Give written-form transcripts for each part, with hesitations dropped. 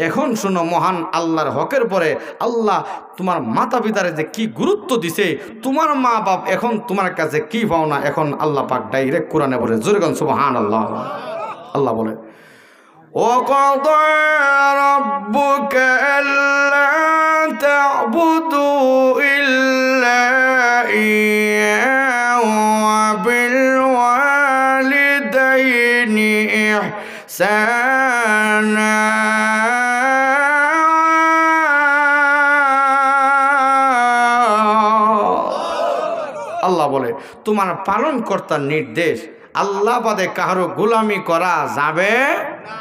এখন শোনো, মহান আল্লাহর হকের পরে আল্লাহ তোমার মাতা পিতারে যে কি গুরুত্ব দিছে, তোমার মা বাপ এখন তোমার কাছে কি পাওনা, এখন আল্লাহ পাক ডাইরেক্ট কোরআনে বলে, জোরে কোন সুবহানাল্লাহ। আল্লাহ বলে, وَقَضَى رَبُّكَ أَلَّا تَعْبُدُوا إِلَّا إِيَّاهُ وَبِالْوَالِدَيْنِ إِحْسَانًا আল্লাহ বলে, তোমার পালনকর্তার নির্দেশ, আল্লাহ বাদে কারো গোলামি করা যাবে না।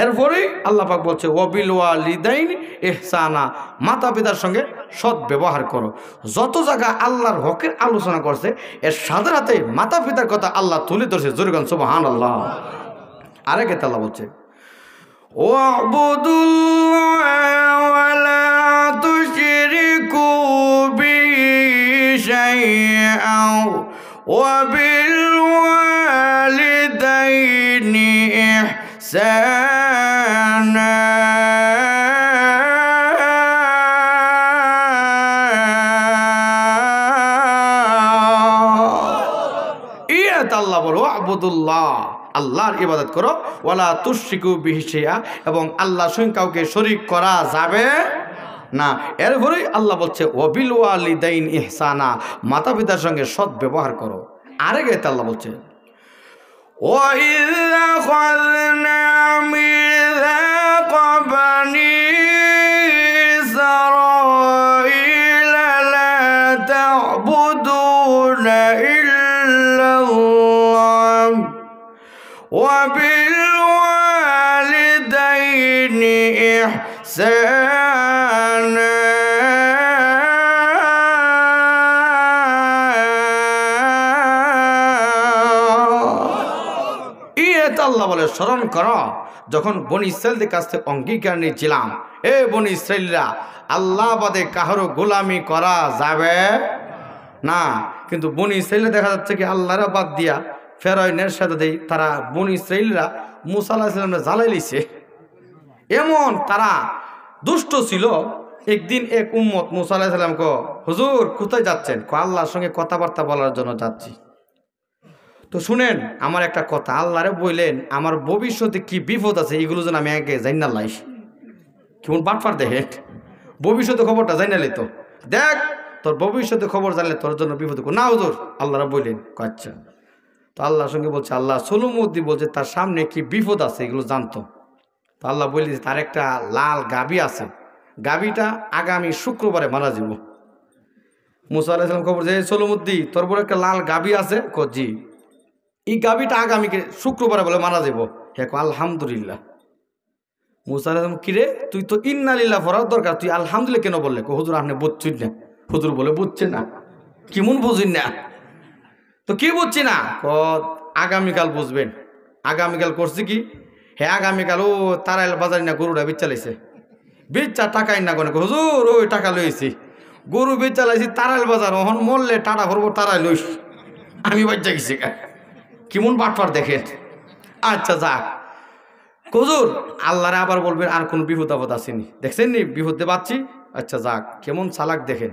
এরপরে আল্লাহ পাক বলছে, ওয়াবিল ওয়ালিদাইন ইহসানা, মাতা পিতার সঙ্গে সৎ ব্যবহার করো। যত জায়গা আল্লাহর হকের আলোচনা করছে, এর সাথে সাথে মাতা পিতার কথা আল্লাহ তুলে ধরছে, জোরে বলেন সুবহানাল্লাহ। আরেকে আল্লাহ বলছে, ওয়াবুদুল্লাহ ওয়া লা তুশরিকু বিহি শাইআন ওয়াবিল ওয়ালিদাইনি ইহসানা। আল্লাহ বলো, আবুদুল্লাহ, আল্লাহর ইবাদত করো, ওয়ালা তুশরিকু বিহি শাইআ, এবং আল্লাহর সঙ্গে কাউকে শরীক করা যাবে না। এরপরে আল্লাহ বলছে, ওয়াবিল ওয়ালিদাইন ইহসানা, মাতা পিতার সঙ্গে সৎ ব্যবহার করো। আরেকে আল্লাহ বলছে, وَإِذْ أَخَذْنَا مِيثَاقَ بَنِي إِسْرَائِيلَ لَا تَعْبُدُونَ إِلَّا اللَّهَ وَبِالْوَالِدَيْنِ إِحْسَانًا আল্লাহ বলে, স্মরণ করো যখন বনি ইসরাইলদের কাছ থেকে অঙ্গীকার নিয়েছিলাম, এ বনি ইসরাইলরা, আল্লাহ বাদে কারো গোলামি করা যাবে না। কিন্তু বনি ইসরাইলে দেখা যাচ্ছে কি আল্লাহরা বাদ দিয়া ফেরাউনের সাথে দেই, তারা বনি ইসরাইলরা মুসা আলাইহিস সালামকে জ্বালাই লিছে। এমন তারা দুষ্ট ছিল। একদিন এক উম্মত মুসা আলাইহিস সালামকে, হুজুর কোথায় যাচ্ছেন? আল্লাহর সঙ্গে কথাবার্তা বলার জন্য যাচ্ছি। তো শুনেন আমার একটা কথা, আল্লাহরে বললেন আমার ভবিষ্যতে কি বিপদ আছে এগুলো যেন আমি আগে জানি না লাইস। কেমন বাটফার দেখে, ভবিষ্যতে খবরটা জানি না তো, দেখ তোর ভবিষ্যতে খবর জানলে তোর জন্য বিপদ না হুজুর, আল্লাহরা বললেন। আচ্ছা, তো আল্লাহর সঙ্গে বলছে, আল্লাহ সলুমুদ্দি বলছে তার সামনে কি বিপদ আছে এগুলো জানতো। তো আল্লাহ বলছে তার একটা লাল গাভী আছে, গাভীটা আগামী শুক্রবারে মারা যাব। মুসা আলাইহিস সালাম খবর যে, সলুমুদ্দি তোর বড় একটা লাল গাভী আছে? জি। এই গাভীটা আগামীকে শুক্রবারে বলে মারা যাব। হ্যাঁ, আলহামদুলিল্লাহ। মুসা আলাইহিস সালাম, কিরে তুই তো ইন্না লিল্লাহ পড়ার দরকার, তুই আলহামদুলিল্লাহ কেন বললে? হুজুর আপনি বুঝছেন না। হুজুর বলে, বুঝছেন না? কেমন বুঝিন না? তো কি বুঝছি না? আগামীকাল বুঝবেন। আগামীকাল করছি কি? হ্যাঁ, আগামীকাল ও তারাইল বাজারি না গরুটা বেচ চালাইছে, বেচা টাকাই না কোনে। হুজুর ওই টাকা লইছি, গরু বেচ চালাইছি তারাইল বাজার, ওহন মরলে টাটা ভরবো তারাই লইস। আমি বাচ্চা গেছি কেমন বাটপার দেখেন। আচ্ছা যাক, হুজুর আল্লাহরে আবার বলবেন আর কোনো বিপদ আপদ আসেনি, দেখছেন নি বিপদে পাচ্ছি। আচ্ছা যাক, কেমন চালাক দেখেন।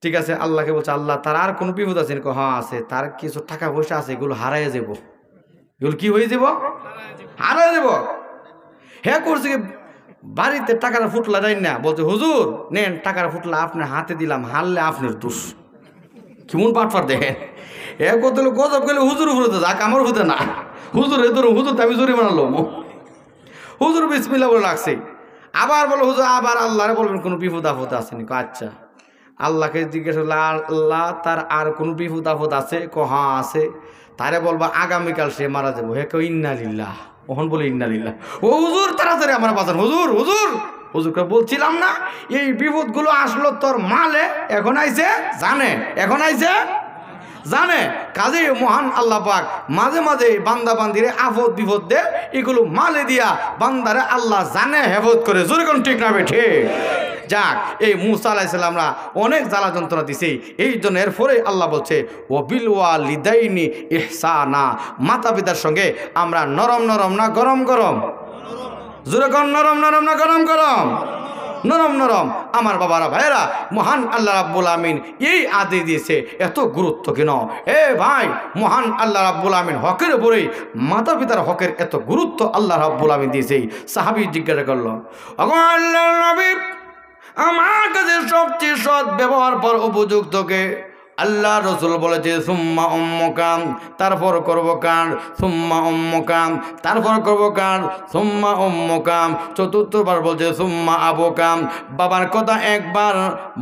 ঠিক আছে, আল্লাহকে বলছে, আল্লাহ তার আর কোনো বিপদ আছে? হ্যাঁ আছে, তার কিছু টাকা পয়সা আছে, এগুলো হারাই যাব। এগুলো কি হয়ে যাব? হারাই যাব। হ্যাঁ করছে কি বাড়িতে টাকার ফুটলা যাই না, বলছে হুজুর নেন টাকার ফুটলা আপনার হাতে দিলাম, হারলে আপনার দোষ। কেমন বাটপার দেখেন। এ কত গজব গেলে হুজুর হতে যাক, আমার হতে না। হুজুর এ ধরুন, হুজুর আমি জোরে বানালো, হুজুর বিসমিল্লাহ বলে লাগছে। আবার বলো হুজুর, আবার আল্লাহরে বলবেন কোনো বিপদ আপদ আসেনি। আচ্ছা, আল্লাহকে জিজ্ঞেস করলে, আল্লাহ তার আর কোনো বিপদ আপদ আছে? হ্যাঁ আছে। তারে বলবা আগামীকাল সে মারা যাবো। হে কেউ ইন্না লিল্লাহ, ওহন বলে ইন্না লিল্লাহ। ও হুজুর তাড়াতাড়ি আমার বাঁচান, হুজুর হুজুর হুজুরকে বলছিলাম না এই বিপদগুলো আসলো তোর মালে, এখন আইছে জানে, এখন আইছে জানে। কাজে মহান আল্লাহ পাক মাঝে মাঝে বান্দা বান্দিরে আফদ বিপদ দে, এগুলো মালে দিয়া বান্দারে আল্লাহ জানে হেফাজত করে। জোরে কোন ঠিক না বেঠে? যাক, এই মুসা আলাইহিস সালামরা অনেক জ্বালা যন্ত্রণা দিছে, এই জন্য এরপরে আল্লাহ বলছে ওয়াবিল ওয়ালিদাইনি ইহসানা, মাতা পিতার সঙ্গে আমরা নরম নরম না গরম গরম? জোরে কোন নরম নরম না গরম গরম? নরম নরম। আমার বাবারা ভাইয়েরা, মহান আল্লাহ রাব্বুল আমিন এই আদেশ দিয়েছে, এত গুরুত্ব কেন? ভাই, মহান আল্লাহ রাব্বুল আমিন হকের উপরেই মাতা পিতার হকের এত গুরুত্ব আল্লাহ রাব্বুল আমিন দিয়েছে। সাহাবী জিজ্ঞাসা করলো, ওগো আল্লাহর নবী, আমার কাছে সবচেয়ে সৎ ব্যবহার পর উপযুক্তকে? আল্লাহ রসুল বলেছে সুম্মা উম্মুকাম, তারপর করব কার? সুম্মা উম্মুকাম, তারপর করব কার? সুম্মা উম্মুকাম। চতুর্থবার বলছে সুম্মা আবুকাম। বাবার কথা একবার,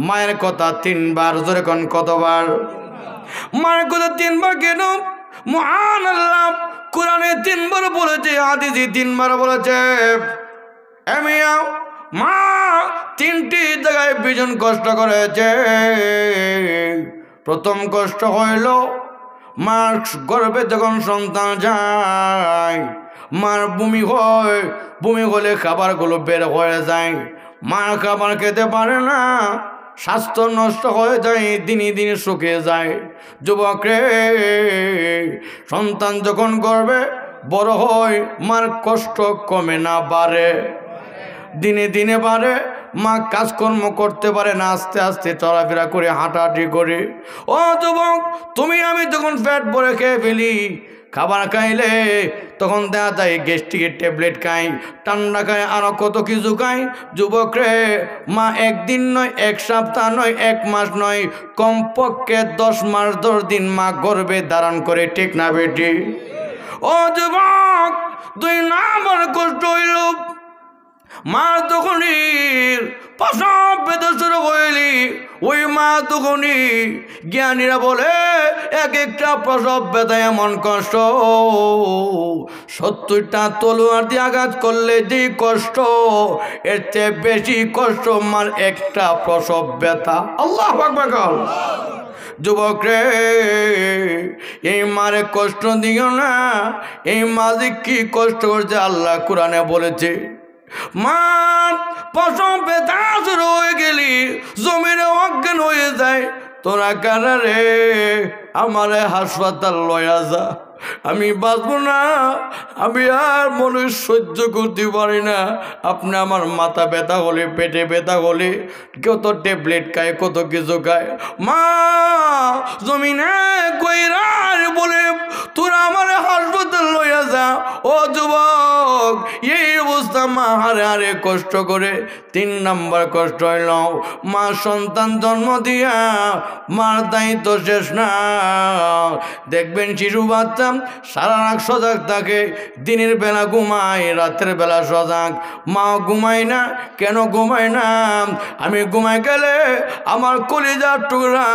মায়ের কথা তিনবার। জোরে কোন কতবার? মায়ের কথা তিনবার কেন? মহান আল্লাহ কোরআনে তিনবার বলেছে, হাদিসে তিনবার বলেছে। মা তিনটি জায়গায় ভীষণ কষ্ট করেছে। প্রথম কষ্ট হইল মার গর্ভে যখন সন্তান যায়, মার বমি হয়, বমি হলে খাবারগুলো বের হয়ে যায়, মা খাবার খেতে পারে না, স্বাস্থ্য নষ্ট হয়ে যায়, দিনে দিনে শুকিয়ে যায়। যুবক রে, সন্তান যখন গর্ভে বড় হয়, মার কষ্ট কমে না, বাড়ে, দিনে দিনে বাড়ে। মা কাজকর্ম করতে পারে না, আস্তে আস্তে চলাফেরা করে, হাঁটাহাঁটি করে। ও যুবক, তুমি আমি যখন পেট ভরে খেয়ে ফেলি, খাবার খাইলে তখন দেখা যায় গ্যাস্ট্রিকের ট্যাবলেট খাই, ঠান্ডা খাই, আরো কত কিছু খাই। যুবক রে, মা একদিন নয়, এক সপ্তাহ নয়, এক মাস নয়, কমপক্ষে 10 মাস 10 দিন মা গর্ভে ধারণ করে, ঠিক না বেটি? ও যুবক, 2 নম্বর কষ্ট হইল মা তখনই প্রসব বেদনা শুরু হইলি, ওই মা তখনই জ্ঞানীরা বলে এক একটা প্রসব বেদনা এমন কষ্ট, 70টা তলোয়ার দিয়ে আঘাত করলে যে কষ্ট, এর চেয়ে বেশি কষ্ট মার একটা প্রসব ব্যথা। আল্লাহু আকবার। যুবক রে, এই মারে কষ্ট দিও না। এই মা যে কি কষ্ট করছে আল্লাহ কোরআনে বলেছে। মা প্রসব ব্যথা শুরু হয়ে গেলি, জমিনে অজ্ঞান হয়ে যায়, তোরা কারা রে? আমারে হাসপাতাল লয়া যা, আমি বাঁচবো না, আমি আর মনে সহ্য করতে পারি না। আপনি আমার মাথা ব্যথা হলে, পেটে ব্যথা হলে কত ট্যাবলেট খায়, কত কিছু খায়। মা জমিনে কইরার বলে তোরা আমার হাসপাতাল লইয়া যা। ও যুবক, এই অবস্থা মা হারে হারে কষ্ট করে। 3 নম্বর কষ্ট হইল মা সন্তান জন্ম দিয়া, মার দায়িত্ব শেষ না। দেখবেন শিশু বাচ্চা সারা রাত সজাগ থাকে, দিনের বেলা ঘুমায়, রাতের বেলা সজাগ। মা ঘুমায় না, কেন ঘুমায় না? আমি ঘুমায় গেলে আমার কলিজার টুকরা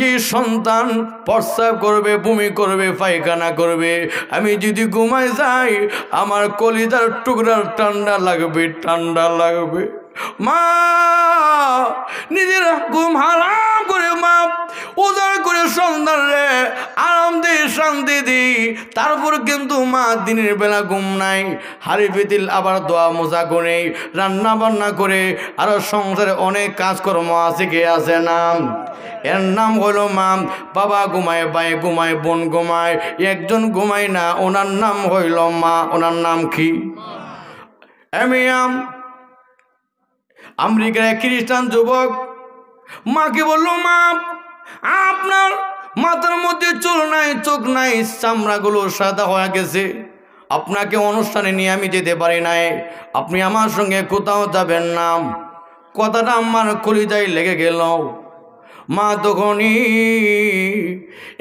এই সন্তান প্রস্রাব করবে, বমি করবে, পায়খানা করবে। আমি যদি ঘুমায় যাই, আমার কলিজার টুকরার ঠান্ডা লাগবে, ঠান্ডা লাগবে। মা নিজের ঘুম হারাম করে, মা উজাড় করে সন্তান রে আরাম দিয়ে শান্তি দিই, তারপর কিন্তু মা দিনের বেলা ঘুম নাই, হাড়ি পিতিল আবার দোয়া মোজা করে, রান্না বান্না করে, আরো সংসারে অনেক কাজকর্ম আছে, কে আছে নাম? এর নাম হলো মা। বাবা ঘুমায়, ভাই ঘুমায়, বোন ঘুমায়, একজন ঘুমায় না, ওনার নাম হইল মা। ওনার নাম কি? আমেরিকার এক খ্রিস্টান যুবক মাকে বলল, মা আপনার মাথার মধ্যে চুল নাই, চোখ নাই, চামড়াগুলো সাদা হয়ে গেছে, আপনাকে অনুষ্ঠানে নিয়ে আমি যেতে পারি নাই, আপনি আমার সঙ্গে কোথাও যাবেন না। কথাটা আমার কলিজায় লেগে গেল। মা তখনই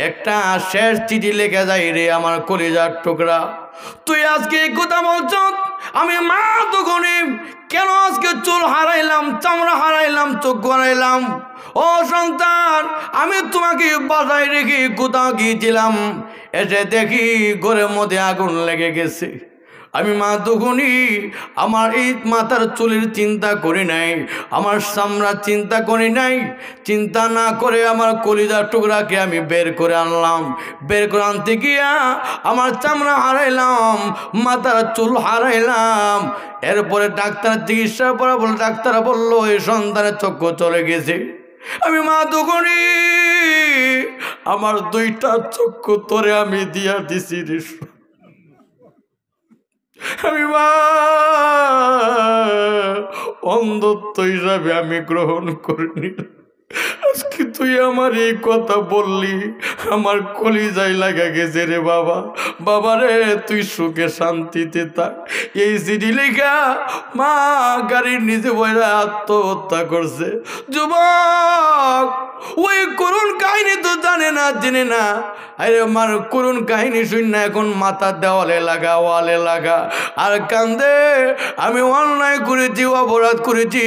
একটা শেষ চিঠি লেখে যায়, রে আমার কলিজার টুকরা, তুই আজকে এই কথা বলছ। আমি মা তখনই কেন আজকে চুল হারাইলাম, চামড়া হারাইলাম, চোখ হারাইলাম? ও সন্তান, আমি তোমাকে বাসায় রেখে কোথাও গিয়েছিলাম, এসে দেখি ঘরের মধ্যে আগুন লেগে গেছে। আমি মা তখনই আমার এই মাথার চুলের চিন্তা করি নাই, আমার চামড়ার চিন্তা করি নাই, চিন্তা না করে আমার কলিজার টুকরাকে আমি বের করে আনলাম। বের করে আনতে গিয়া আমার চামড়া হারাইলাম, মাথার চুল হারাইলাম। এরপরে ডাক্তার চিকিৎসা করা বলে, ডাক্তার বললো এই সন্তানের চক্ষু চলে গেছে। আমি মা তখনই আমার 2টা চক্ষু তোরে আমি দিয়া দিছি রে। আমি মা অন্ধত্ব হিসাবে আমি গ্রহণ করিনি। আজকে তুই আমার এই কথা বললি, আমার কলিজায় লাগা গেছে রে বাবা। বাবা রে, তুই সুখে শান্তিতে থাক। এই চিঠি লেখা মা গাড়ির নিচে বইরা আত্মহত্যা করছে। যুবক, ওই করুণ কাহিনী তো জানে না, জেনে না। আরে মার করুণ কাহিনী শুন না, এখন মাথা দেওয়ালে লাগা, ওয়ালে লাগা আর কান্দে। আমি অন্যায় করেছি, অপরাধ করেছি।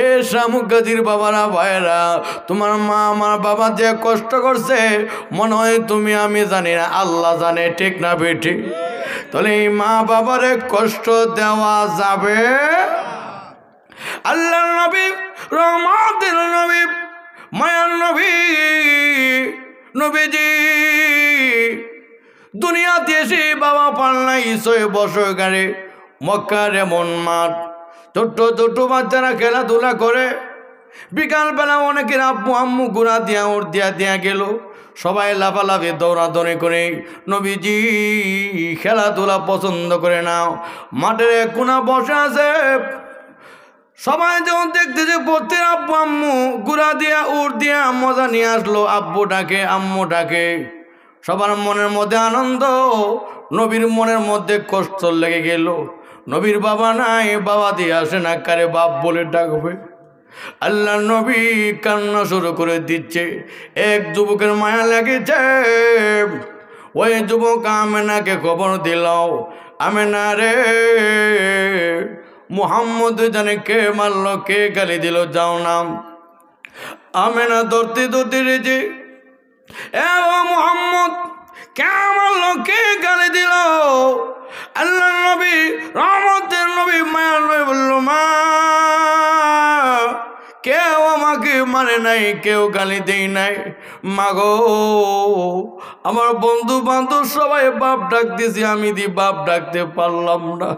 এ শামুক গাজীর বাবারা, ভাইয়েরা, তোমার মা আমার বাবা যে কষ্ট করছে, মনে হয় তুমি আমি জানি না, আল্লাহ জানে, ঠিক না বেঠি? তাহলে এই মা বাবারে কষ্ট দেওয়া যাবে? আল্লাহ নবী, রহমতের নবী, মায়ার নবী, নবীজি দুনিয়াতে এসে বাবা পাল্লাই 6 বছর গাড়ি মক্কার এমন মাঠ, ছোট্ট ছোট্ট বাচ্চারা খেলাধুলা করে। বিকালবেলা অনেকের আব্বু আম্মু গুড়া দিয়া ওর দিয়া গেল, সবাই লাফালাফি দৌড়াদৌড়ি করে। নবীজি খেলাধুলা পছন্দ করে না, মাঠের এক কোনা বসে আছে। সবাই যখন দেখতেছে প্রত্যেক আব্বু আম্মু গুড়া দিয়া উড় দিয়া মজা নিয়ে আসলো, আব্বু ডাকে, আম্মু ডাকে। সবার মনের মধ্যে আনন্দ, নবীর মনের মধ্যে কষ্ট লেগে গেল। নবীর বাবা নাই, বাবা দিয়ে আসে না, কারে বাপ বলে ডাকবে? আল্লাহ নবী কান্না শুরু করে দিচ্ছে। এক যুবকের মায়া লেগেছে। ওই যুবক আমেনাকে খবর দিল, আমেনা রে, মুহাম্মদ জানে কে মারলো, কে গালি দিল, যাও নাম। আমেনা ধরতে ধরতে রেজে, এ ও মুহাম্মদ, কে মারলো, কে গালি দিল? আল্লাহ নবী, রহমতের নবী, মায়ার নবী বলল, মা কেউ আমাকে মানে নাই, কেউ গালি দেই নাই। মাগো, আমার বন্ধু বান্ধব সবাই বাপ ডাক দিয়েছে, আমি দি বাপ ডাকতে পারলাম না।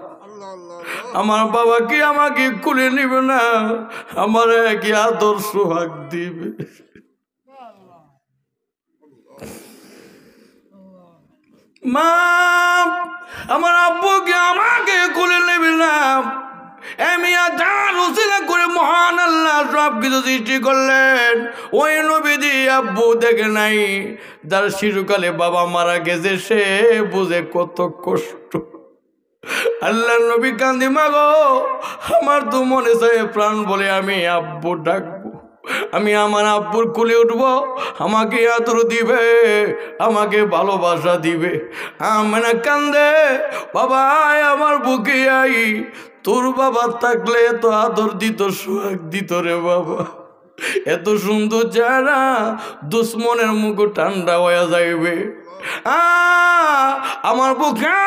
আমার বাবা কি আমাকে কুলে নিবে না? আমার কি আদর সোহাগ দিবে? মা, আমার আব্বু কি আমাকে কুলে নেবে না? করে মহান আল্লাহ সব কিছু সৃষ্টি করলেন। ওই নবীজি আব্বু দেখে নাই, যার শিশুকালে বাবা মারা গেছে, সে বুঝে কত কষ্ট। আল্লাহ নবী কান্দি, মাগো আমার তো মনে চায় প্রাণ বলে আমি আব্বু ডাকবো, আমি আমার আব্বুর কুলে উঠবো, আমাকে আদর দিবে, আমাকে ভালোবাসা দিবে। আমেনা কান্দে, বাবা আমার বুকে আই, তোর বাবা থাকলে এত আদর দিত, সোহাগ দিত রে বাবা। এত সুন্দর যারা দুশ্মনের মুখ ঠান্ডা হয়ে যাইবে। আমার বুকে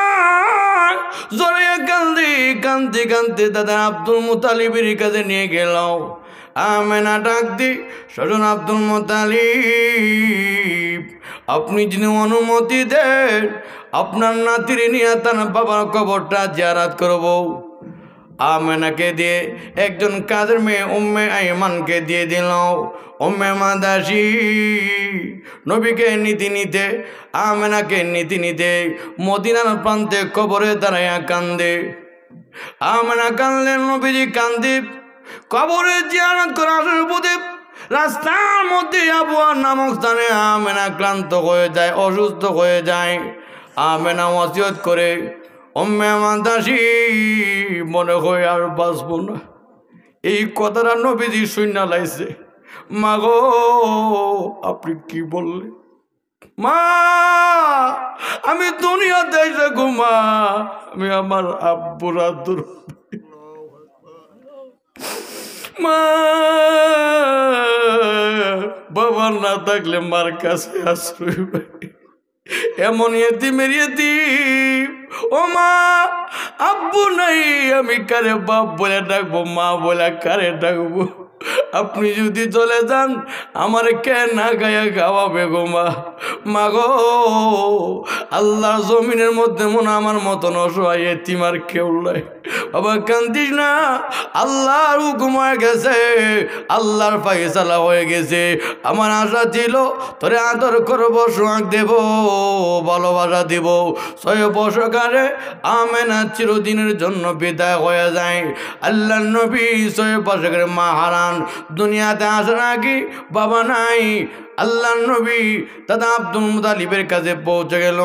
জোরে কান্দি কান্দি কান্দি দাদা আব্দুল মুতালিবের কাছে নিয়ে গেল। আমেনা ডাক দি, স্বজন আব্দুল মুতালিব, আপনি যদি অনুমতি দেন আপনার নাতির নিয়ে তার বাবার কবরটা জিয়ারত করব। আমেনাকে দিয়ে একজন কাজের মেয়ে উম্মে আইমানকে দিয়ে দিল। উম্মে মাদাসি নবীকে নীতি নিতে, আমেনাকে নীতি নিতে মদিনার প্রান্তে কবরে দাঁড়াইয়া কান্দে। আমেনা কান্দলেন, নবীজি কান্দি। কবরে জিয়ারত করা বোধে রাস্তার মধ্যে আবুয়া নামক স্থানে আমেনা ক্লান্ত হয়ে যায়, অসুস্থ হয়ে যায়। আমেনা ওসিয়ত করে, উম্মে মাদাসি মনে হয় আর বাঁচবো না। এই কথাটা নবীজি শুইনা লাইছে। মা গো, আপনি কি বললেন? মা, আমি দুনিয়াতে এসে ঘুমা, আমি আমার আব্বুর আদর, মা বাবা না থাকলে মার কাছে আশ্রয় পাই, এমন এতিমের এতিম। ও মা, আব্বু নাই, আমি কারে বাপ বলে ডাকবো, মা বলে কারে ডাকবো? আপনি যদি চলে যান আমার কে না গায়া খাওয়াবে গো মা, মা গো আল্লাহর জমিনের মধ্যে মনে আমার মতন অসহায় এতিম আর কেউ নাই। বাবা কান্দিস না, আল্লাহর হুকুম হয়ে গেছে, আল্লাহর ফায়সালা হয়ে গেছে। আমার আশা ছিল তোরে আদর করবো, সোহাগ দেব, ভালোবাসা দিব। 6 বছরে আমেনা চিরদিনের জন্য বিদায় হয়ে যায়। আল্লাহ নবী 6 বছরের মা হারান, দুনিয়াতে আসার আগে বাবা নাই। আল্লাহ নবী দাদা আব্দুল মুতালিবের কাছে পৌঁছে গেল।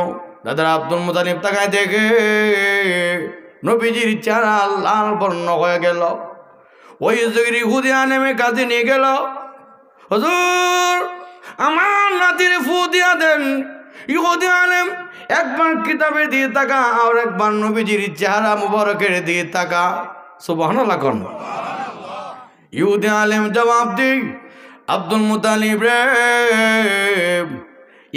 দাদা আব্দুল মুতালিব তাকায় দেখে নবীজির চেহারা লাল বর্ণ হয়ে গেল। ওই যুগের ইহুদি আলেমের কাছে নিয়ে গেল, হুজুর আমার নাতির ফু দিয়া দেন। ইহুদি আলেম একবার কিতাবের দিয়ে তাকা, আর একবার নবীজির চেহারা মুবারকের দিয়ে তাকা। সুবহানাল্লাহ কোন ইহুদি আলেম জবাব দিই, আব্দুল মুতালিব রে,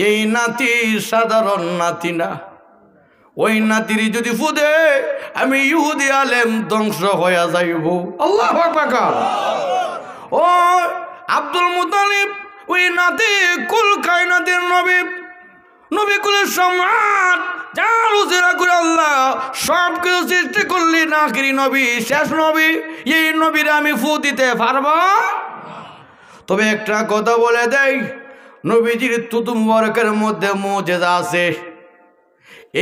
এই নাতি সাধারণ নাতি না। ওই নাতির যদি ফুদে আমি ইহুদি আলেম ধ্বংস হয়ে যাইব। আল্লাহু আকবার। ও আব্দুল মুতালিব ওই নাতি কুল কায়নাতের নবী, নবী কুলের সম্রাট, যার উসিলা করে আল্লাহ সব কিছু সৃষ্টি করলি, নাকিরি নবী, শেষ নবী। এই নবীর আমি ফু দিতে পারবো? তবে একটা কথা বলে দেই, নবীজির তুতু মুবারকের মধ্যে মুজিজা আছে।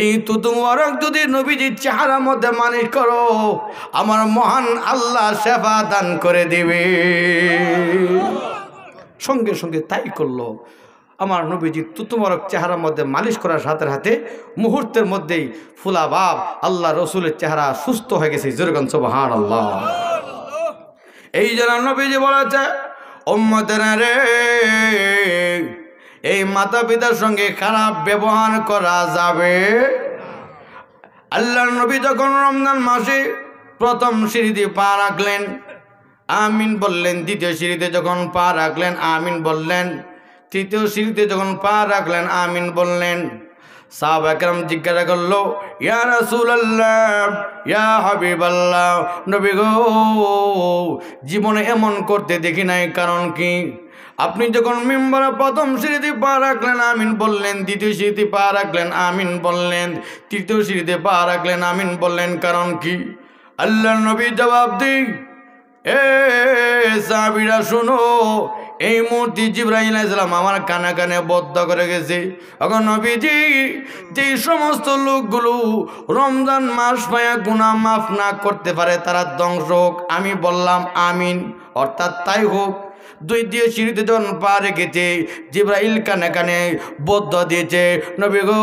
এই তুতু মুবারক যদি নবীজির চেহারার মধ্যে মালিশ করো, আমার মহান আল্লাহ শেফা দান করে দিবে। সঙ্গে সঙ্গে তাই করলো। আমার নবীজির তুতু মুবারক চেহারার মধ্যে মালিশ করার সাথে সাথে মুহূর্তের মধ্যেই ফুলাভাব আল্লাহ রসুলের চেহারা সুস্থ হয়ে গেছে। যেরকম সুবহানাল্লাহ। এই জন্য নবীজি বলেছে, উম্মতেরা রে, এই মাতা পিতার সঙ্গে খারাপ ব্যবহার করা যাবে। আল্লাহর নবী যখন রমজান মাসে প্রথম সিঁড়িতে পা রাখলেন, আমিন বললেন। দ্বিতীয় সিঁড়িতে যখন পা রাখলেন, আমিন বললেন। তৃতীয় সিঁড়িতে যখন পা রাখলেন, আমিন বললেন। সাহাবা কেরাম জিজ্ঞাসা করলো, ইয়া রাসূলুল্লাহ, ইয়া হাবিবাল্লাহ, নবী গো জীবনে এমন করতে দেখি নাই, কারণ কি? আপনি যখন মিম্বরে প্রথম সিঁড়িতে পা রাখলেন, আমিন বললেন। দ্বিতীয় সিঁড়িতে পা রাখলেন, আমিন বললেন। তৃতীয় সিঁড়িতে পা রাখলেন, আমিন বললেন, কারণ কি? আল্লাহ নবী জবাব দিই, এ সাহাবীরা শুনো, এই মুহূর্তে জিবরাইল আলাইহিস সালাম আমার কানে কানে বদ্ধ করে গেছে। এখন নবীজি যে সমস্ত লোকগুলো রমজান মাস পায়া গুনাহ মাফ না করতে পারে তারা ধ্বংস হোক। আমি বললাম আমিন, অর্থাৎ তাই হোক। দ্বিতীয় সিঁড়িতে যখন পা রেখেছে, জিবরাইল কানে কানে বদ্ধ দিয়েছে, নবী গো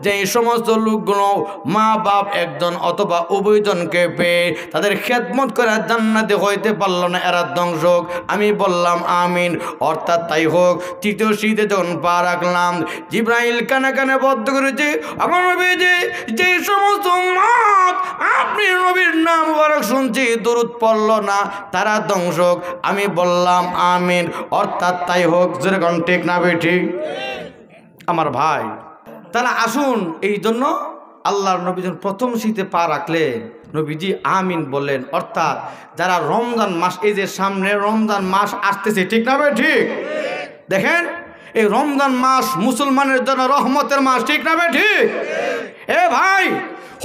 যে সমস্ত লোকগুলো মা বাপ একজন অথবা উভয়জনকে পেয়ে তাদের খেদমত করে জান্নাতে হইতে পারল না, এরা ধ্বংস হোক। আমি বললাম আমিন, অর্থাৎ তাই হোক। তৃতীয় সিঁড়িতে যখন পা রাখলাম, জিবরাইল কানে কানে বদ্ধ করেছে, আমার নবী যে সমস্ত উম্মত আপনি নবীর নাম মুবারক শুনছি দরুদ পড়ল না, তারা ধ্বংস হোক। আমি বললাম আমিন, অর্থাৎ তাই হোক। যেরকম ঠিক না বেঠি আমার ভাই? তাহলে আসুন, এই জন্য আল্লাহর নবী যখন প্রথম শীতে পা রাখলেন, নবীজি আমিন বললেন। অর্থাৎ যারা রমজান মাস, এই যে সামনে রমজান মাস আসতেছে, ঠিক না ঠিক? দেখেন এই রমজান মাস মুসলমানের জন্য রহমতের মাস, ঠিক না ঠিক? এ ভাই,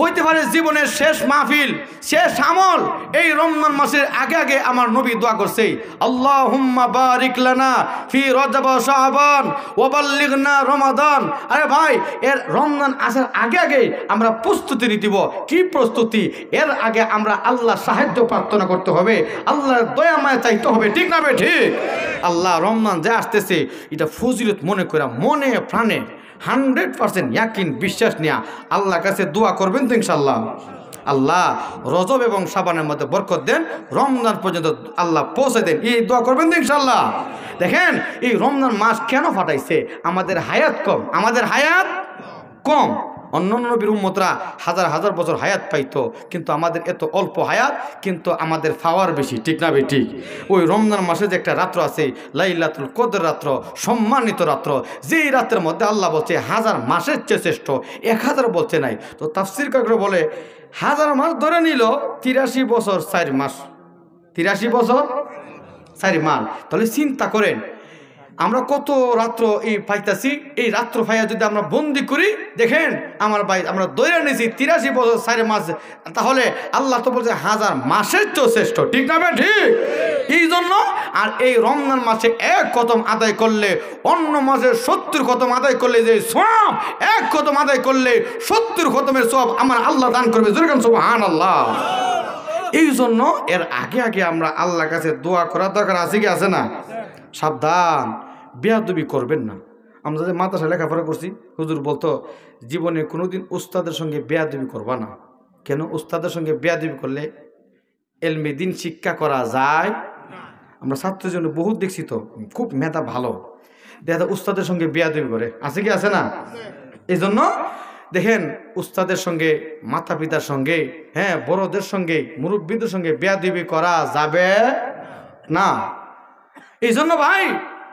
হইতে পারে জীবনের শেষ মাহফিল, শেষ আমল এই রমজান মাসের আগে আগে আমার নবী দোয়া করছে, আল্লাহুম্মা বারিক লানা ফি রজব ওয়া শাবান ওয়া বাল্লিগনা রমাদান। আরে ভাই, এর রমজান আসার আগে আগে আমরা প্রস্তুতি নিব। কি প্রস্তুতি? এর আগে আমরা আল্লাহর সাহায্য প্রার্থনা করতে হবে, আল্লাহর দয়া মায়া চাইতে হবে, ঠিক না ঠিক? আল্লাহ রমজান যে আসতেছে, এটা ফজিলত মনে করে মনে প্রাণে 100% ইয়াকিন বিশ্বাস নিয়া আল্লাহর কাছে দোয়া করবেন তো ইনশাআল্লাহ। আল্লাহ রজব এবং শাবানের মধ্যে বরকত দেন, রমজান পর্যন্ত আল্লাহ পৌঁছে দেন, এই দোয়া করবেন তো ইনশাআল্লাহ। দেখেন এই রমজান মাস কেন ফাটাইছে? আমাদের হায়াত কম, আমাদের হায়াত কম। অন্যান্য নবীর উম্মতরা হাজার হাজার বছর হায়াত পাইতো, কিন্তু আমাদের এত অল্প হায়াত, কিন্তু আমাদের পাওয়ার বেশি, ঠিক না ঠিক? ওই রমজান মাসে যে একটা রাত্র আছে, লাইলাতুল কদর রাত্র, সম্মানিত রাত্র, যেই রাতের মধ্যে আল্লাহ বলছে 1000 মাসের চেয়ে শ্রেষ্ঠ, 1000 বলছে নাই। তো তাফসীর কারকরা বলে 1000 মাস ধরে নিল 83 বছর 4 মাস, 83 বছর 4 মাস। তাহলে চিন্তা করেন আমরা কত রাত্র এই পাইতাছি, এই রাত্র পাইয়া যদি আমরা বন্দি করি, দেখেন আমার ভাই আমরা দৈরা নিয়েছি 83 বছর 4 মাস, তাহলে আল্লাহ তো বলছে 1000 মাসের চেয়ে শ্রেষ্ঠ, ঠিক না ভাই? ঠিক। এই জন্য আর এই রমজান মাসে 1 খতম আদায় করলে অন্য মাসে 70 খতম আদায় করলে যে সওয়াব, 1 খতম আদায় করলে 70 খতমের সওয়াব আমার আল্লাহ দান করবে। জোরে বলেন সুবহানাল্লাহ। এই জন্য এর আগে আগে আমরা আল্লাহর কাছে দোয়া করার দরকার আছে কি আছে না? সাবধান, বেয়াদবি করবেন না। আমরা যে মাদ্রাসায় লেখাপড়া করছি, হুজুর বলতো জীবনে কোনোদিন উস্তাদের সঙ্গে বেয়াদবি করবা না। কেন? উস্তাদের সঙ্গে বেয়াদবি করলে এলমে দিন শিক্ষা করা যায়। আমরা ছাত্রের জন্য বহুত দেখছি, তো খুব মেধা ভালো, দেখা উস্তাদের সঙ্গে বেয়াদবি করে, আছে কি আছে না? এই জন্য দেখেন উস্তাদের সঙ্গে, মাতা পিতার সঙ্গে, হ্যাঁ বড়দের সঙ্গে, মুরব্বীদের সঙ্গে বেয়াদবি করা যাবে না। এই জন্য ভাই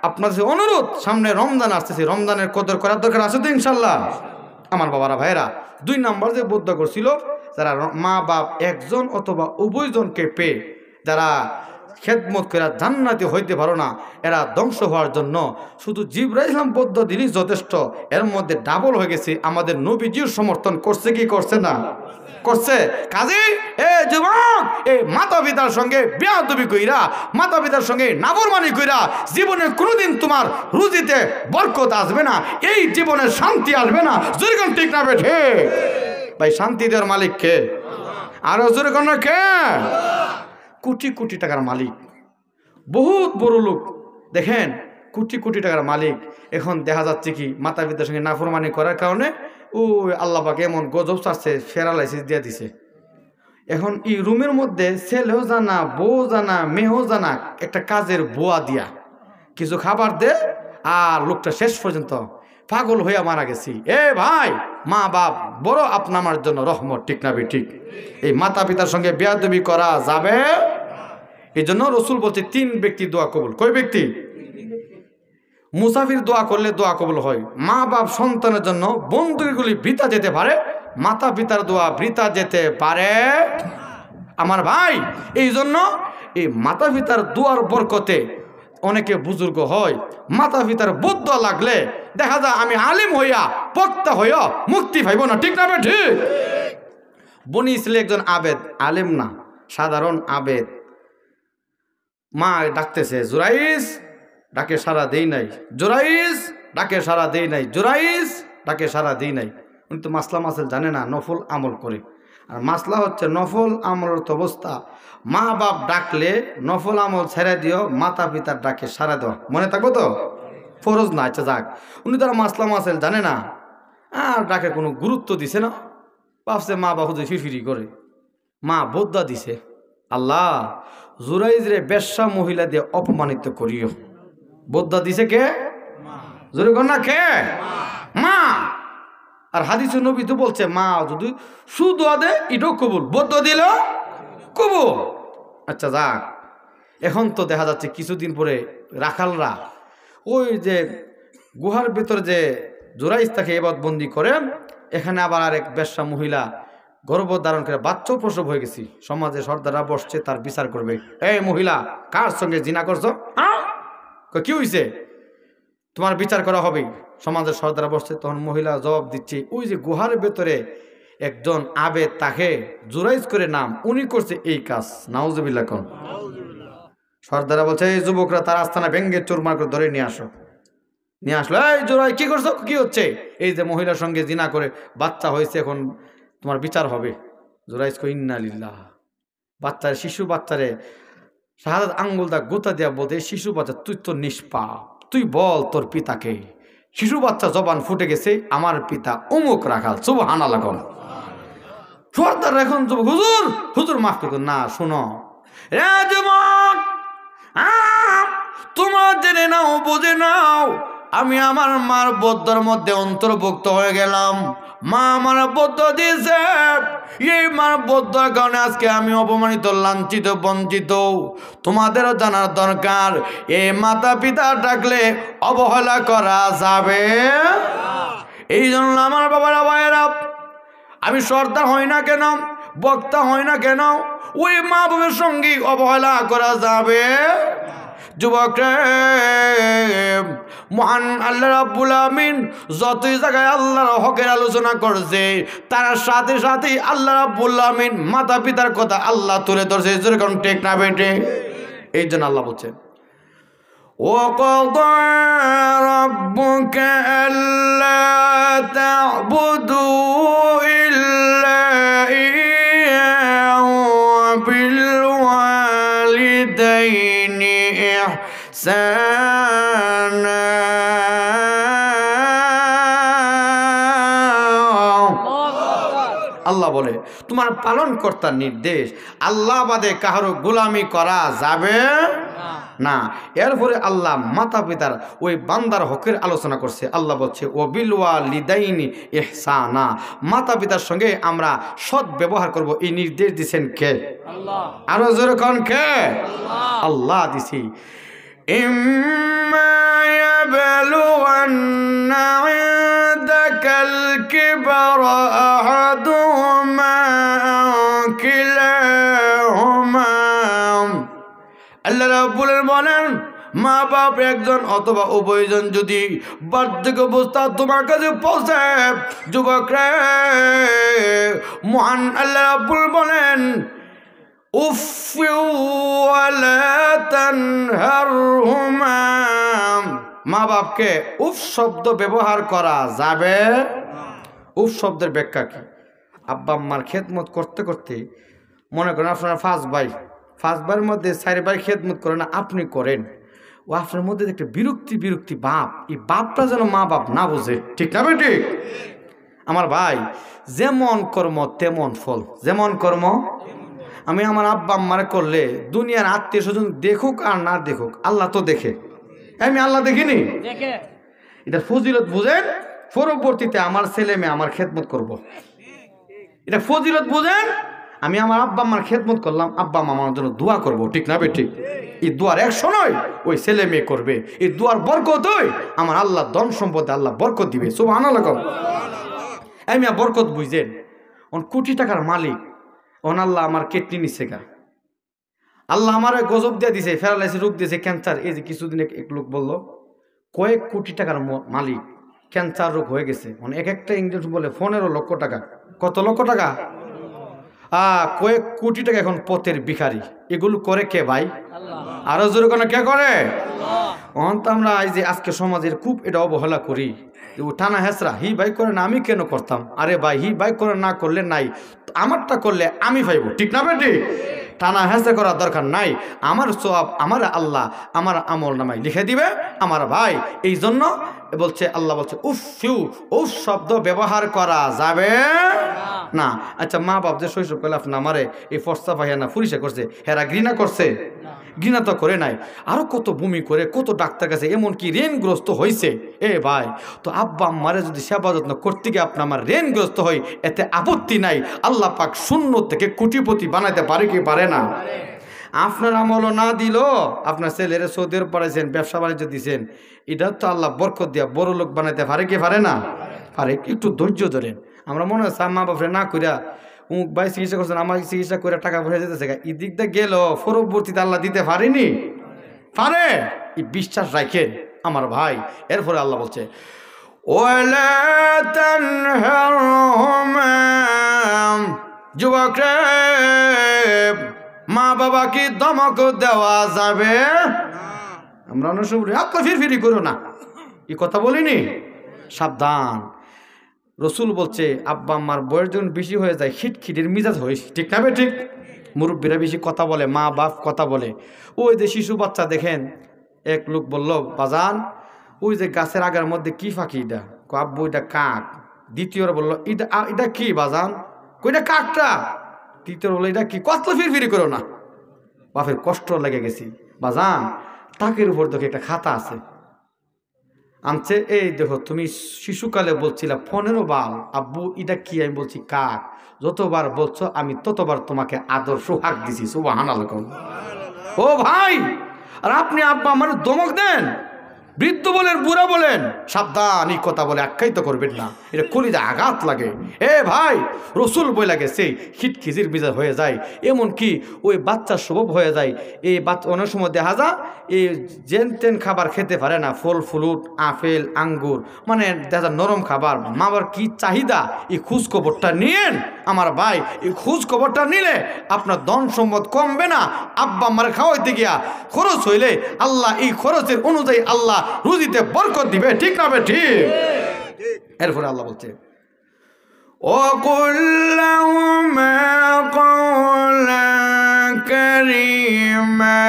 আপনাদের অনুরোধ, সামনে রমজান আসতেছে, রমজানের কদর করার দরকার আছে তো ইনশাল্লাহ। আমার বাবারা ভাইরা, 2 নাম্বার যে বদ্ধ করছিল, যারা মা বাপ একজন অথবা উভয়জনকে পেয়ে যারা খেদমত করে জান্নাতি হইতে পারো না, এরা ধ্বংস হওয়ার জন্য শুধু জিবরাইল ইসলাম বদ্ধ দিনই যথেষ্ট। এর মধ্যে ডাবল হয়ে গেছে, আমাদের নবীজির সমর্থন করছে কি করছে না? করছে। কাজে এ যুবক, এই মাতা পিতার সঙ্গে বেয়াদবি কইরা, মাতা পিতার সঙ্গে নাফরমানি কইরা জীবনে কোনোদিন তোমার রুজিতে বরকত আসবে না, এই জীবনে শান্তি আসবে না। জোরে কোন ঠিক না বেঠে? ভাই শান্তি দেওয়ার মালিক কে? আরো জোরে কোন কে? কোটি কোটি টাকার মালিক, বহুত বড় লোক, দেখেন কোটি কোটি টাকার মালিক। এখন দেখা যাচ্ছে কি মাতা পিতার সঙ্গে নাফরমানি করার কারণে ও আল্লাহ পাক এমন গজব চাচ্ছে, প্যারালাইসিস দিয়ে দিছে। এখন এই রুমের মধ্যে ছেলেও জানা, বউ জানা, মেয়েও জানা, একটা কাজের বুয়া দিয়া কিছু খাবার দে, আর লোকটা শেষ পর্যন্ত পাগল হইয়া মারা গেছি। এ ভাই, মা বাপ বড় আপনার জন্য রহমত, ঠিক না ভাই? ঠিক। এই মাতা পিতার সঙ্গে বেয়াদবি করা যাবে। এই জন্য রসুল বলছে 3 ব্যক্তি দোয়া কবুল। কয় ব্যক্তি? মুসাফির দোয়া করলে দোয়া কবুল হয়। মা বাপ সন্তানের জন্য বন্ধুগুলি বৃথা যেতে পারে, মাতা পিতার দোয়া বৃথা যেতে পারে আমার ভাই। এই জন্য এই মাতা পিতার দোয়ার বরকতে অনেকে বুজুর্গ হয়, মাতা পিতার বদ্ধ লাগলে দেখা যায় আমি আলিম হইয়া, বক্তা হইয়া মুক্তি পাইব না, ঠিক না? ঠিক। বনি ইসরাইল একজন আবেদ, আলেম না, সাধারণ আবেদ। মা ডাকতেছে জুরাইস, ডাকে সারা দেই নাই। জুরাইস, ডাকে সারা দেই নাই। জুরাইস, ডাকে সারা দেই নাই। উনি তো মাসলা মাসেল জানে না, নফল আমল করে। আর মাসলা হচ্ছে নফল আমলের অবস্থা, মা বাপ ডাকলে নফল আমল ছেড়ে দিও, মাতা পিতার ডাকে সারা দেওয়া, মনে থাকবো তো? ফরজ না। আচ্ছা যাক, উনি তারা মাসলা মাসেল জানে না, আর ডাকে কোনো গুরুত্ব দিছে না, ভাবছে মা বাপ ফিরফিরি করে, মা বদ্দা দিছে, আল্লাহ জুরাইজ রে বেশ্যা মহিলা দিয়ে অপমানিত করিও। বদ্দা দিছে কে? জোরে কর না, কে? মা। আর হাদিসে নবী তো বলছে মা যদি সুদোয়া দে এটাও কবুল, বদ্দা দিল কবুল। আচ্ছা যাক, এখন তো দেখা যাচ্ছে কিছুদিন পরে রাখালরা ওই যে গুহার ভেতর যে জুরাইজ তাকে এবার বন্দি করে, এখানে আবার আরেক বেশ্যা মহিলা গর্ভধারণ করে বাচ্চাও প্রসব হয়ে গেছি। সমাজে সর্দাররা বসছে, তার বিচার করবে। এই মহিলা কার সঙ্গে জিনা করছো? কি হয়েছে? তোমার বিচার করা হবে। সমাজের সর্দাররা বসছে, তখন মহিলা জবাব দিচ্ছে ওই যে গুহার ভেতরে একজন আবেদ, তাকে জুরাইজ করে নাম, উনি করছে এই কাজ। নাউজুবিল্লাহ কোন? সর্দাররা বলছে এই যুবকরা তার আস্তানা ভেঙ্গে চুরমার করে ধরে নিয়ে আসো। নিয়ে আসলো, এই জোরাই কি করছো? কি হচ্ছে? এই যে মহিলার সঙ্গে জিনা করে বাচ্চা হয়েছে, এখন তোমার বিচার হবে। জুরাইজ কো ইন্না লিল্লাহ। বাচ্চার, শিশু বাচ্চারে শাহাদাত আঙ্গুল দা গোতা দেওয়া বলতে, শিশু বাচ্চা তুই তো নিষ্পাপ, তুই বল তোর পিতাকে। শিশু বাচ্চা জবান ফুটে গেছে, আমার পিতা অমুক রাখাল। সুবহানাল্লাহ কোন? সর্দার এখন হুজুর, হুজুর মাফ করুন না, শোনো রে যুবক, তোমার জেনে নাও, বুঝে নাও, আমি আমার মার বদ্ধর মধ্যে অন্তর্ভুক্ত হয়ে গেলাম। মা আমার বদ্ধ দিয়েছে, এই মার বদ্ধর কারণে আজকে আমি অপমানিত, লাঞ্ছিত, বঞ্চিত। তোমাদেরও জানার দরকার, এই মাতা পিতা ডাকলে অবহেলা করা যাবে। এই জন্য আমার বাবারা ভাইয়েরা, আমি সর্দার হই না কেন, বক্তা হই না কেন, ওই মা বাবার সঙ্গে অবহেলা করা যাবে যুবকরা, মহান আল্লাহ রাব্বুল আমিন যতই জায়গায় আল্লাহর হকের আলোচনা করছে, তার সাথে সাথে আল্লাহ রাব্বুল আমিন মাতা পিতার কথা আল্লাহ তুলে ধরছে। যেরকম ঠিক না বেটে, এই জন্য আল্লাহ বলছে وَقَضَى رَبُّكَ أَلَّا تَعْبُدُوا إِلَّا إِيَّاهُ وَبِالْوَالِدَيْنِ إِحْسَانًا। আল্লাহ বলে তোমার পালনকর্তার নির্দেশ, আল্লাহ বাদে কারো গোলামি করা যাবে না। এরপরে আল্লাহ মাতা পিতার ওই বান্দার হকের আলোচনা করছে। আল্লাহ বলছে ওয়াবিল ওয়ালিদাইনি ইহসানা, মাতা পিতার সঙ্গে আমরা সৎ ব্যবহার করব, এই নির্দেশ দিয়েছেন কে? আল্লাহ। আরো জোরে কোন কে? আল্লাহ দিছি। ইম্মা ইয়াবলুগান্না ইনদাকাল কিবরা আহাদুহুমা কিলাহুমা। আল্লাহ রাব্বুল আলামিন বলেন, মা বাপ একজন অথবা উভয়জন যদি বার্ধক্য অবস্থা তোমার কাছে পৌঁছে, যুবকরা, মহান আল্লাহ রাব্বুল বলেন উফফি ওয়ালা তানহারহুমা, মা বাপকে উফ শব্দ ব্যবহার করা যাবে। উফ শব্দের ব্যাখ্যা কি? আব্বা আম্মার খেদমত করতে করতে, মনে করেন আপনার পাঁচ ভাইয়ের মধ্যে 4 ভাই খেদমত করে না, আপনি করেন, ও আপনার মধ্যে একটা বিরক্তি ভাব, এই বাপটা যেন মা বাপ না বোঝে। ঠিক না বেটি? আমার ভাই, যেমন কর্ম তেমন ফল। যেমন কর্ম, আমি আমার আব্বা আম্মারে করলে দুনিয়ার আত্মীয় স্বজন দেখুক আর না দেখুক, আল্লাহ তো দেখে। আমি আল্লাহ দেখিনি? এটা ফজিলত বুঝেন, পরবর্তীতে আমার ছেলে মেয়ে আমার খেদমত করব। এটা ফজিলত বুঝেন, আমি আমার আব্বা আম্মার খেদমত করলাম, আব্বা আম্মা আমার জন্য দোয়া করব। ঠিক না বেটি? এই দোয়ার 100 নয়, ওই ছেলে মেয়ে করবে। এই দোয়ার বরকত হয় আমার আল্লাহ ধন সম্পদে আল্লাহ বরকত দিবে। সুবহানাল্লাহ। আমি বরকত বুঝছেন, কোটি টাকার মালিক, আল্লাহ আমার কিডনি নিচ্ছে গা, আল্লাহ আমার গজব দিয়ে দিছে, প্যারালাইসিস রোগ দিয়েছে, ক্যান্সার। এই যে কিছুদিন এক লোক বললো কয়েক কোটি টাকার মালিক, ক্যান্সার রোগ হয়ে গেছে। এক একটা ইঞ্জেকশন বলে 15 লক্ষ টাকা। কত লক্ষ টাকা? কয়েক কোটি টাকা এখন পথের ভিখারি। এগুলো করে কে ভাই? আরো জোরে কোনো কে করে? তো আমরা এই যে আজকে সমাজের খুব এটা অবহেলা করি, টানা হেসরা, হি ভাই করে না আমি কেন করতাম? আরে ভাই, হি ভাই করে না করলে নাই, আমারটা করলে আমি পাইব। ঠিক না বেটি? টানা হেসরা করার দরকার নাই। আমার সওয়াব আমার আল্লাহ আমার আমল নামায় লিখে দিবে আমার ভাই। এই জন্য বলছে আল্লাহ বলছে উফিউ, উফ শব্দ ব্যবহার করা যাবে না। আচ্ছা, মা বাপ যে শৈশব করলে আপনি আমারে এই ফর্সা ভাইয়া না ফুরিসা করছে, হেরা ঘৃণা করছে? ঘৃণা তো করে নাই। আরো কত বমি করে, কত ডাক্তার কাছে, এমনকি ঋণগ্রস্ত হয়েছে। এ ভাই, তো আব্বা আম্মারে যদি সেবা যত্ন করতে গিয়ে আপনি আমার ঋণগ্রস্ত হই, এতে আপত্তি নাই। আল্লাহ পাক শূন্য থেকে কোটিপতি বানাইতে পারে কি পারে না? আপনার আমলও না দিল, আপনার ছেলেরা সৌদির পড়াইছেন, ব্যবসা বাণিজ্য দিচ্ছেন, এটা তো আল্লাহ বরকত দিয়া বড় লোক বানাইতে পারে কি পারে না? পারে। একটু ধৈর্য ধরেন। আমরা মনে হচ্ছে মা বাপরে না কইরা উমুক ভাই চিকিৎসা করছেন, আমার চিকিৎসা করে টাকা পয়সা যেতেছে, এই দিক দিয়ে গেল, পরবর্তীতে আল্লাহ দিতে পারেনি? পারে। এই বিশ্বাস রাখেন আমার ভাই। এরপরে আল্লাহ বলছে ওয়ালা তানহারহুমা, যুবকরা, মা বাবা কি ধমক দেওয়া যাবে? আমরা অনেক সময় আত্মা ফিরফিরি করো না, এই কথা বলিনি? সাবধান। রসুল বলছে আব্বা আম্মার বয়স যখন বেশি হয়ে যায়, খিটখিটের মিজাজ হয়। ঠিক না? ঠিক। মুরব্বীরা বেশি কথা বলে, মা বাপ কথা বলে। ওই যে শিশু বাচ্চা দেখেন, এক লোক বলল বাজান, ওই যে গাছের আগার মধ্যে কি ফাঁকি? এটা আব্বু, এটা কাক। দ্বিতীয়রা বললো এটা কি বাজান? কইটা কাকটা। তৃতীয় বললো এটা কি? কত ফিরফিরি করো না। বাপের কষ্ট লেগে গেছি। বাজান, তাকের উপর দেখে একটা খাতা আছে, আনছে, এই দেখো তুমি শিশুকালে বলছিলা 15 বার আব্বু এটা কি? আমি বলছি কাক। যতবার বলছো আমি ততবার তোমাকে আদর সোহাগ দিছি। সুবহানাল্লাহ। ও ভাই, আর আপনি আব্বা আমার ধমক দেন? বৃদ্ধ বলেন, বুড়া বলেন, সাবধান, এই কথা বলে আখ্যায়িত করবেন না। এটা কলিজা আঘাত লাগে। এ ভাই, রসুল বই লাগে সেই খিটখিজির মিজাজ হয়ে যায়, এমনকি ওই বাচ্চার স্বভাব হয়ে যায়। এই বাচ্চা অনেক সময় দেখা যায় এই জেন তেন খাবার খেতে পারে না, ফল ফ্রুট, আপেল আঙ্গুর, মানে দেখা যায় নরম খাবার। মা বাবার কি চাহিদা, এই খোঁজ খবরটা নিয়েন আমার ভাই। এই খোঁজ খবরটা নিলে আপনার ধন সম্পদ কমবে না। আব্বা আম্মার খাওয়াইতে গিয়া খরচ হইলে আল্লাহ এই খরচের অনুযায়ী আল্লাহ রুজিতে বরকত দিবে, ঠিক না বে ঠিক? এরপরে আল্লাহ বলছে وَقُلْ لَهُمَا قَوْلًا كَرِيمًا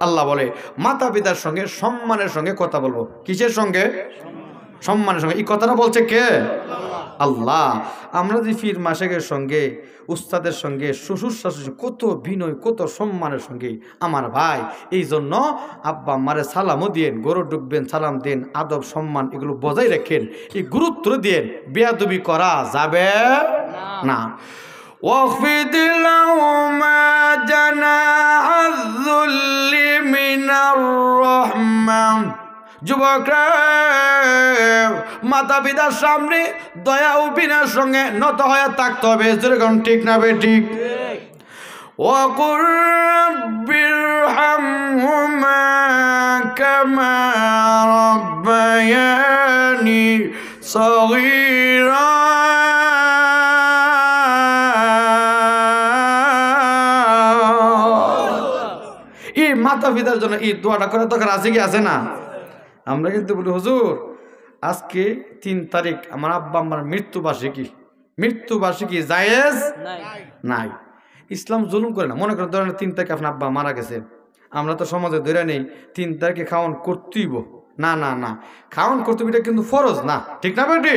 আল্লাহ বলে মাতা পিতার সঙ্গে সম্মানের সঙ্গে কথা বলবো। কিসের সঙ্গে? সম্মানের সঙ্গে। এই কথাটা বলছে কে? আল্লাহ। আমরা যে ফির মাসেকের সঙ্গে, উস্তাদের সঙ্গে, শ্বশুর শাশুড়ি কত বিনয়, কত সম্মানের সঙ্গে আমার ভাই। এই জন্য আব্বা আম্মারে সালামও দিয়েন, গরু ডুববেন সালাম দেন, আদব সম্মান এগুলো বজায় রাখেন, এই গুরুত্ব দিয়েন। বেয়াদবি করা যাবে না। واخفض لهما جناح الذل من الرحمة। যুবকরা, মাতা পিতার সামনে দয়া ও বিনয়ের সঙ্গে নত হয়ে থাকতে হবে, যেরকম, ঠিক না বে ঠিক? وقل رب ارحمهما كما ربياني صغيرا। এই মাতা পিতার জন্য এই দোয়াটা করার দরকার আছে কি আছে না? আমরা কিন্তু বলি হুজুর আজকে 3 তারিখ আমার আব্বা আম্মার মৃত্যুবার্ষিকী জায়েজ নাই। ইসলাম জুলুম করে না। মনে করেন ধরেন 3 তারিখে আপনার আব্বা মারা গেছে, আমরা তো সমাজে ধরে নেই 3 তারিখে খাওয়ান করতেইব। না না না, খাওয়ান করতেইব, এটা কিন্তু ফরজ না, ঠিক না বেটি?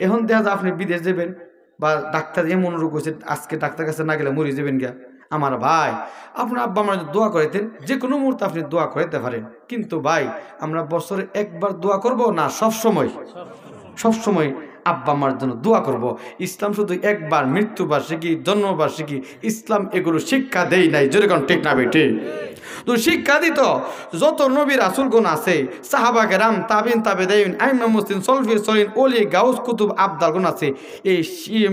এখন দেখা যায় আপনি বিদেশ যাবেন বা ডাক্তার এমন রোগ হয়েছে আজকে ডাক্তার কাছে না গেলে মরে যাবেন গা। আমার ভাই, আপনার আব্বা আমরা দোয়া করাইতেন, যে কোনো মুহূর্তে আপনি দোয়া করাইতে পারেন, কিন্তু ভাই আমরা বছরে একবার দোয়া করব না সবসময় আব্বা আমার জন্য দোয়া করব। ইসলাম শুধু একবার মৃত্যুবার্ষিকী, জন্মবার্ষিকী, ইসলাম এগুলো শিক্ষা দেই নাই, যেরকম, ঠিক না বেটি? তো শিক্ষা দিত যত নবী রাসূলগণ আছে, সাহাবা কেরাম, তাবিন, তাবেঈন, আইম্মা মুসলিম, সলফি সলিন, ওলি, গাউস, কুতুব, আবদালগণ আছে। এই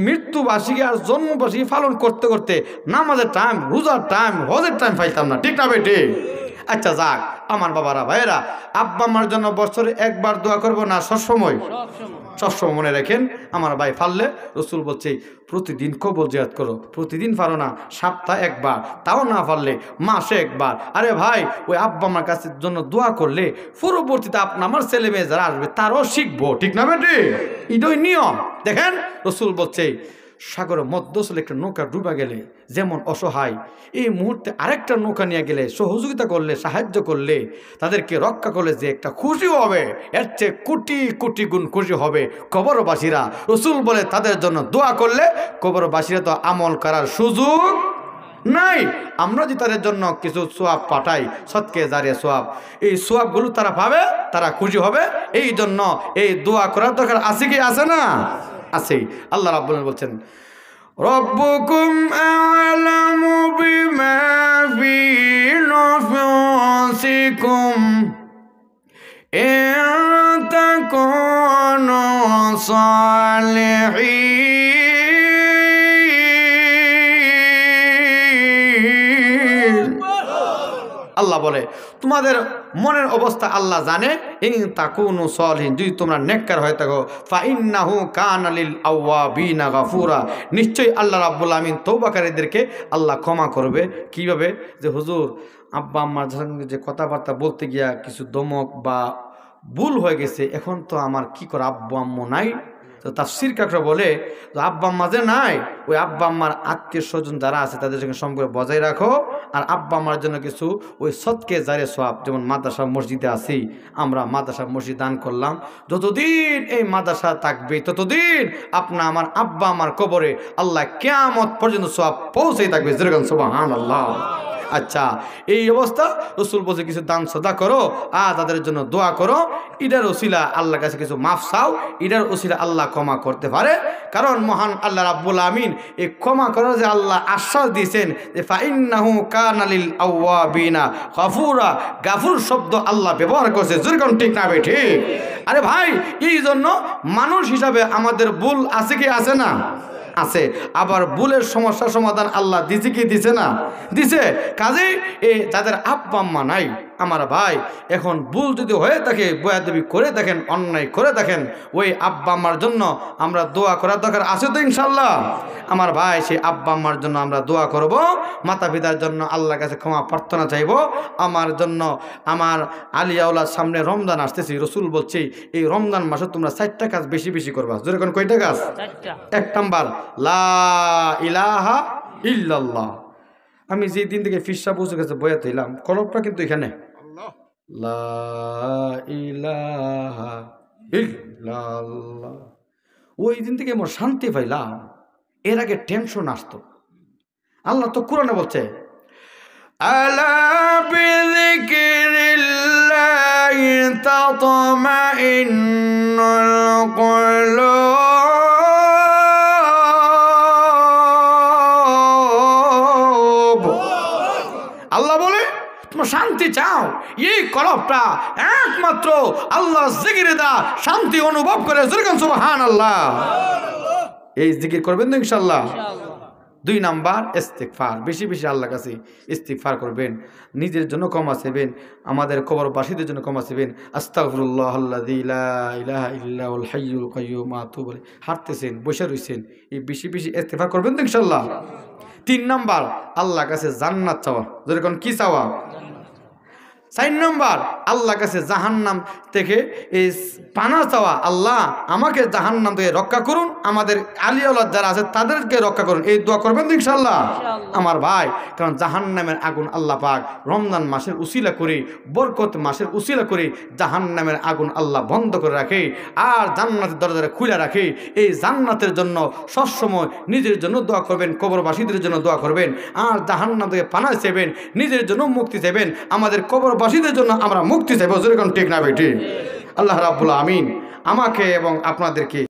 মৃত্যুবার্ষিকী আর জন্মবার্ষিকী পালন করতে করতে নামাজের টাইম, রোজার টাইম, হজের টাইম পাইতাম না, ঠিক না বেটি? আচ্ছা যাক আমার বাবারা ভাইয়েরা, আব্বা আমার জন্য বছরে একবার দোয়া করব না সবসময় মনে রাখেন আমার ভাই। পারলে রসুল বলছে প্রতিদিন কবর জিয়ারত করো। প্রতিদিন পারো না, সপ্তাহে একবার, তাও না পারলে মাসে একবার। আরে ভাই, ওই আব্বা আমার কাছে জন্য দোয়া করলে পরবর্তীতে আপনার আমার ছেলে মেয়ে যারা আসবে তারাও শিখবো, ঠিক না বেটি? এটাই নিয়ম। দেখেন রসুল বলছে সাগরের মধ্যস্থলে একটা নৌকা ডুবা গেলে যেমন অসহায়, এই মুহূর্তে আরেকটা নৌকা নিয়ে গেলে সহযোগিতা করলে, সাহায্য করলে, তাদেরকে রক্ষা করলে যে একটা খুশি হবে, এর চেয়ে কোটি কোটি গুণ খুশি হবে কবরবাসীরা। রসুল বলে তাদের জন্য দোয়া করলে কবরবাসীরা তো আমল করার সুযোগ নাই। আমরা যে তাদের জন্য কিছু সোয়াব পাঠাই, সৎকে জারিয়া সোয়াব, এই সোয়াবগুলো তারা পাবে, তারা খুশি হবে। এই জন্য এই দোয়া করার দরকার আছে কি আছে না? আছে। আল্লাহ রাব্বুল আলামিন বলছেন রব্বুকুম আ'লামু বিমা ফি নুফুসিকুম ইন তাকুনু সালিহিন। আল্লাহ বলে তোমাদের মনের অবস্থা আল্লাহ জানে। ইন তাকুনু সালিহিন, যদি তোমরা নেককার হয়ে থাকো, ফাইন্নাহু কানা লিল আওয়াবিনা গাফুরা, নিশ্চয়ই আল্লাহ রাব্বুল আমিন তওবাকারীদেরকে আল্লাহ ক্ষমা করবে। কিভাবে? যে হুজুর আব্বা আম্মার সঙ্গে যে কথাবার্তা বলতে গিয়া কিছু দমক বা ভুল হয়ে গেছে, এখন তো আমার কি করে, আব্বু আম্মু নাই। তো তাফসীর কাকরা বলে আব্বা আম্মা যে নাই, ওই আব্বা আম্মার আত্মীয় স্বজন যারা আছে তাদের সঙ্গে সম্পর্ক বজায় রাখো। আর আব্বা আম্মার জন্য কিছু ওই সৎকে জারে সওয়াব, যেমন মাদ্রাসা মসজিদে আছি, আমরা মাদ্রাসা মসজিদ দান করলাম, যতদিন এই মাদ্রাসা থাকবে ততদিন আপনার আমার আব্বা আমার কবরে আল্লাহ কিয়ামত পর্যন্ত সওয়াব পৌঁছেই থাকবে, যেরকম সুবহানাল্লাহ। আচ্ছা, এই অবস্থা রসুল বলছে কিছু দান সদা করো আর তাদের জন্য দোয়া করো, ইটার ওসিলা আল্লাহর কাছে কিছু মাফ চাও, ইটার ওসিলা আল্লাহ ক্ষমা করতে পারে। কারণ মহান আল্লাহ রাব্বুল আমিন এই ক্ষমা করার যে আল্লাহ আশ্বাস দিয়েছেন যে ফাইন্নাহু কানা লিল আওয়াবিনা গাফুরা, গাফুর শব্দ আল্লাহ ব্যবহার করছে, যেরকম ঠিক না বে ঠিক। আরে ভাই, এই জন্য মানুষ হিসাবে আমাদের ভুল আছে কি আছে না? আছে। আবার ভুলের সমস্যার সমাধান আল্লাহ দিছে কি দিছে না? দিছে। কাজেই এই যাদের আব্বা আম্মা নাই আমার ভাই, এখন ভুল যদি হয়ে থাকে, বয়াদবি করে দেখেন, অন্যায় করে দেখেন, ওই আব্বা আম্মার জন্য আমরা দোয়া করার দরকার আছে তো ইনশাল্লাহ। আমার ভাই, সেই আব্বা আম্মার জন্য আমরা দোয়া করব, মাতা পিতার জন্য আল্লাহর কাছে ক্ষমা প্রার্থনা চাইব। আমার জন্য আমার আলিয়াউলার সামনে রমজান আসতেছি, রসুল বলছি এই রমজান মাসে তোমরা 4টা কাজ বেশি বেশি করবা। যেরকম কয়টা কাজ? 1 নাম্বার লা ইলাহা ইল্লাল্লাহ। আমি যেই দিন থেকে ফিরসা বসে গেছে বয়াতে এলাম, কলবটা কিন্তু এখানে লা ইলাহা ইল্লাল্লাহ। ওই দিন থেকে আমার শান্তি পাইলাম। এর আগে টেনশন আসতো। আল্লাহ তো কোরআনে বলছে আলা বিযিকরিল্লাহি তাতমাইন্নুল কুলুব। আল্লাহ বলে তোমরা শান্তি চাও, এই কলবটা একমাত্র আল্লাহ জিকিরে দা শান্তি অনুভব করে। যেরকম সুবহানাল্লাহ। এই জিকির করবেন তো ইনশাআল্লাহ। 2 নাম্বার ইস্তিগফার, বেশি বেশি আল্লাহর কাছে ইস্তিগফার করবেন, নিজের জন্য ক্ষমা চাইবেন, আমাদের কবরবাসীদের জন্য ক্ষমা চাইবেন। আস্তাগফিরুল্লাহাল্লাযী লা ইলাহা ইল্লা হুয়াল হাইয়ুল কাইয়্যুম আতুবু ইলাইহি। হাঁটতেছেন, বসে রইছেন, এই বেশি বেশি ইস্তিগফার করবেন তো ইনশাআল্লাহ। 3 নাম্বার আল্লাহর কাছে জান্নাত চাওয়া। যেরকম কি চাওয়া? 4 নাম্বার আল্লাহর কাছে জাহান্নাম থেকে এই পানা চাওয়া। আল্লাহ আমাকে জাহান্নাম থেকে রক্ষা করুন, আমাদের আলিয়াউলাদ যারা আছে তাদেরকে রক্ষা করুন। এই দোয়া করবেন তো ইনশাআল্লাহ আমার ভাই। কারণ জাহান্নামের আগুন আল্লাহ পাক রমজান মাসের উসিলা করে, বরকত মাসের উসিলা করে জাহান্নামের আগুন আল্লাহ বন্ধ করে রাখে আর জান্নাতের দরজা খুলে রাখে। এই জান্নাতের জন্য সবসময় নিজের জন্য দোয়া করবেন, কবরবাসীদের জন্য দোয়া করবেন, আর জাহান্নাম থেকে পানা চাইবেন, নিজের জন্য মুক্তি চাইবেন, আমাদের কবরবাসীদের জন্য আমরা মুক্তি চাইব। যেরকম ঠিক না বেটি। আল্লাহ রাব্বুল আমিন আমাকে এবং আপনাদেরকে